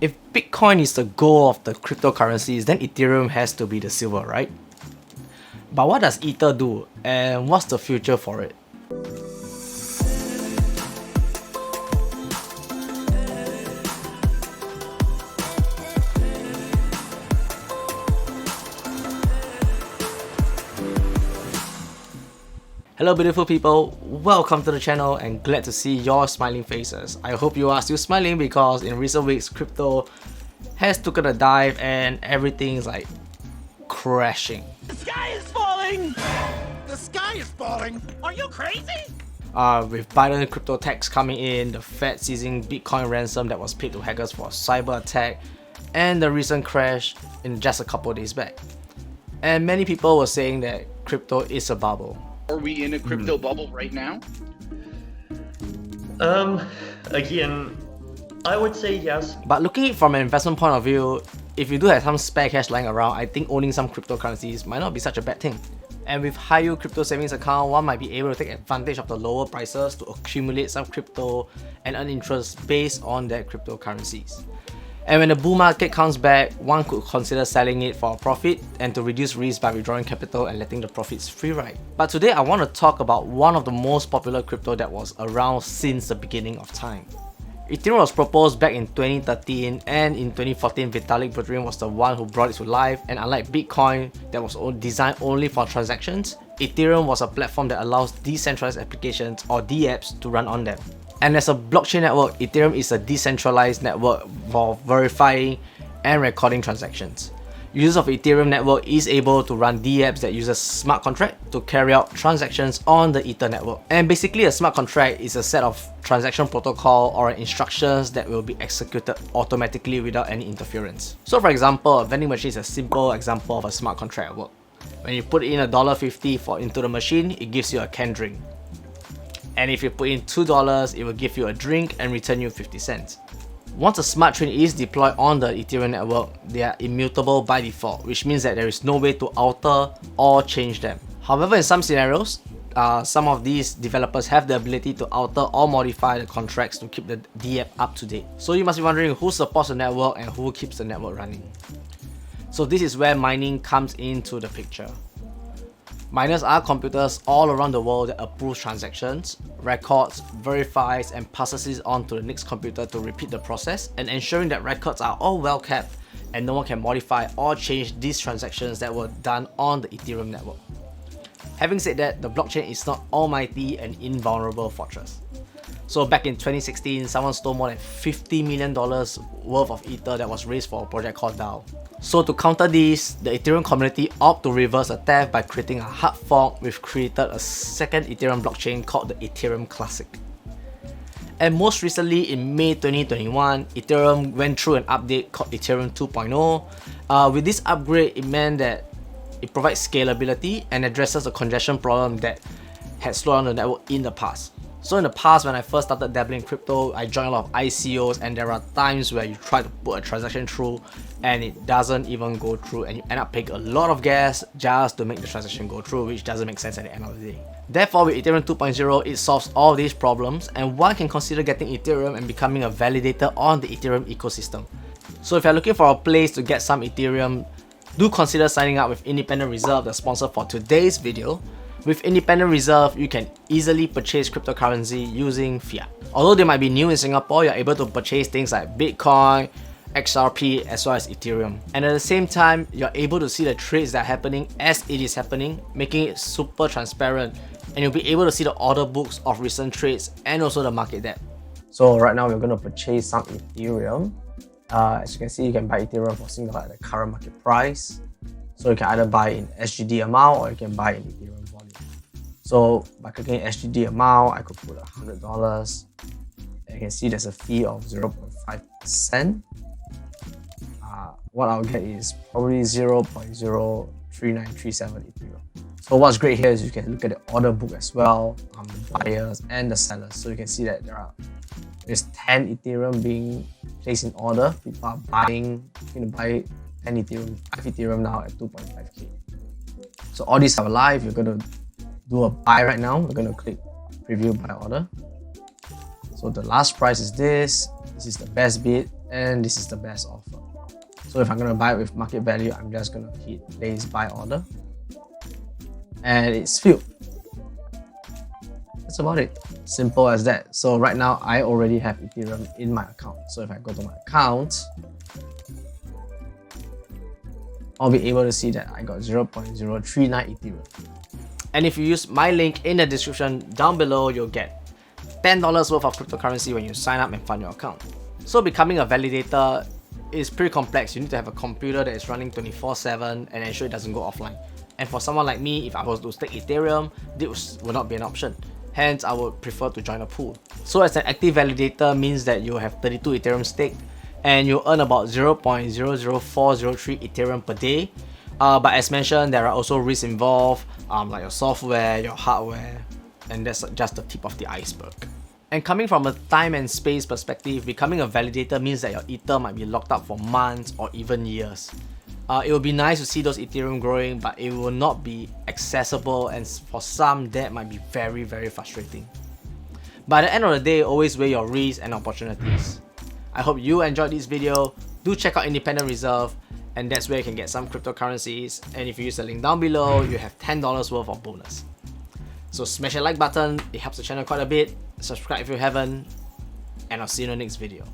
If Bitcoin is the goal of the cryptocurrencies, then Ethereum has to be the silver, right? But what does Ether do, and what's the future for it? Hello beautiful people, welcome to the channel and glad to see your smiling faces. I hope you are still smiling because in recent weeks crypto has taken a dive and everything's like crashing. The sky is falling! The sky is falling! Are you crazy? With Biden crypto tax coming in, the Fed seizing Bitcoin ransom that was paid to hackers for a cyber attack, and the recent crash in just a couple of days back. And many people were saying that crypto is a bubble. Are we in a crypto bubble right now? Again, I would say yes. But looking at it from an investment point of view, if you do have some spare cash lying around, I think owning some cryptocurrencies might not be such a bad thing. And with high yield crypto savings account, one might be able to take advantage of the lower prices to accumulate some crypto and earn interest based on their cryptocurrencies. And when the bull market comes back, one could consider selling it for a profit and to reduce risk by withdrawing capital and letting the profits free ride. But today I want to talk about one of the most popular crypto that was around since the beginning of time. Ethereum was proposed back in 2013, and in 2014 Vatalik was the one who brought it to life, and unlike Bitcoin that was designed only for transactions, Ethereum was a platform that allows decentralized applications or dApps to run on them. And as a blockchain network, Ethereum is a decentralized network for verifying and recording transactions. Users of Ethereum Network is able to run dApps that uses smart contract to carry out transactions on the Ether network. And basically a smart contract is a set of transaction protocol or instructions that will be executed automatically without any interference. So for example, a vending machine is a simple example of a smart contract at work. When you put in $1.50 into the machine, it gives you a canned drink. And if you put in $2, it will give you a drink and return you 50 cents. Once a smart chain is deployed on the Ethereum network, they are immutable by default, which means that there is no way to alter or change them. However, in some scenarios, some of these developers have the ability to alter or modify the contracts to keep the dApp up to date. So you must be wondering who supports the network and who keeps the network running. So this is where mining comes into the picture. Miners are computers all around the world that approve transactions, records, verifies, and passes it on to the next computer to repeat the process, and ensuring that records are all well kept and no one can modify or change these transactions that were done on the Ethereum network. Having said that, the blockchain is not almighty and invulnerable fortress. So back in 2016, someone stole more than $50 million worth of Ether that was raised for a project called DAO. So to counter this, the Ethereum community opted to reverse the theft by creating a hard fork, which created a second Ethereum blockchain called the Ethereum Classic. And most recently in May 2021, Ethereum went through an update called Ethereum 2.0. With this upgrade, it meant that it provides scalability and addresses the congestion problem that had slowed down the network in the past. So in the past, when I first started dabbling in crypto, I joined a lot of ICOs, and there are times where you try to put a transaction through and it doesn't even go through, and you end up paying a lot of gas just to make the transaction go through, which doesn't make sense at the end of the day. Therefore, with Ethereum 2.0, it solves all these problems, and one can consider getting Ethereum and becoming a validator on the Ethereum ecosystem. So if you're looking for a place to get some Ethereum, do consider signing up with Independent Reserve, the sponsor for today's video. With Independent Reserve, you can easily purchase cryptocurrency using fiat. Although they might be new in Singapore, you're able to purchase things like Bitcoin, XRP, as well as Ethereum. And at the same time, you're able to see the trades that are happening as it is happening, making it super transparent. And you'll be able to see the order books of recent trades and also the market depth. So right now, we're going to purchase some Ethereum. As you can see, you can buy Ethereum for Singapore at the current market price. So you can either buy in SGD amount or you can buy in Ethereum volume. So by clicking SGD amount, I could put $100. You can see there's a fee of 0.5%. What I'll get is probably 0.03937 Ethereum. So what's great here is you can look at the order book as well, the buyers and the sellers. So you can see that there's 10 Ethereum being placed in order. People are buying, going to buy 10 Ethereum, 5 Ethereum now at 2.5k. So all these are live. You're going to do a buy right now. We're going to click preview buy order. So the last price is this. This is the best bid and this is the best offer. So if I'm gonna buy it with market value, I'm just gonna hit place buy order, and it's filled. That's about it. Simple as that. So right now I already have Ethereum in my account. So if I go to my account, I'll be able to see that I got 0.039 Ethereum. And if you use my link in the description down below, you'll get $10 worth of cryptocurrency when you sign up and fund your account. So becoming a validator is pretty complex. You need to have a computer that is running 24/7 and ensure it doesn't go offline. And for someone like me, if I was to stake Ethereum, this would not be an option. Hence, I would prefer to join a pool. So as an active validator means that you have 32 Ethereum staked and you earn about 0.00403 Ethereum per day. But as mentioned, there are also risks involved, like your software, your hardware, and that's just the tip of the iceberg. And coming from a time and space perspective, becoming a validator means that your Ether might be locked up for months or even years. It will be nice to see those Ethereum growing, but it will not be accessible, and for some that might be very, very frustrating. But at the end of the day, always weigh your risks and opportunities. I hope you enjoyed this video. Do check out Independent Reserve, and that's where you can get some cryptocurrencies, and if you use the link down below, you have $10 worth of bonus. So smash the like button, it helps the channel quite a bit. Subscribe if you haven't, and I'll see you in the next video.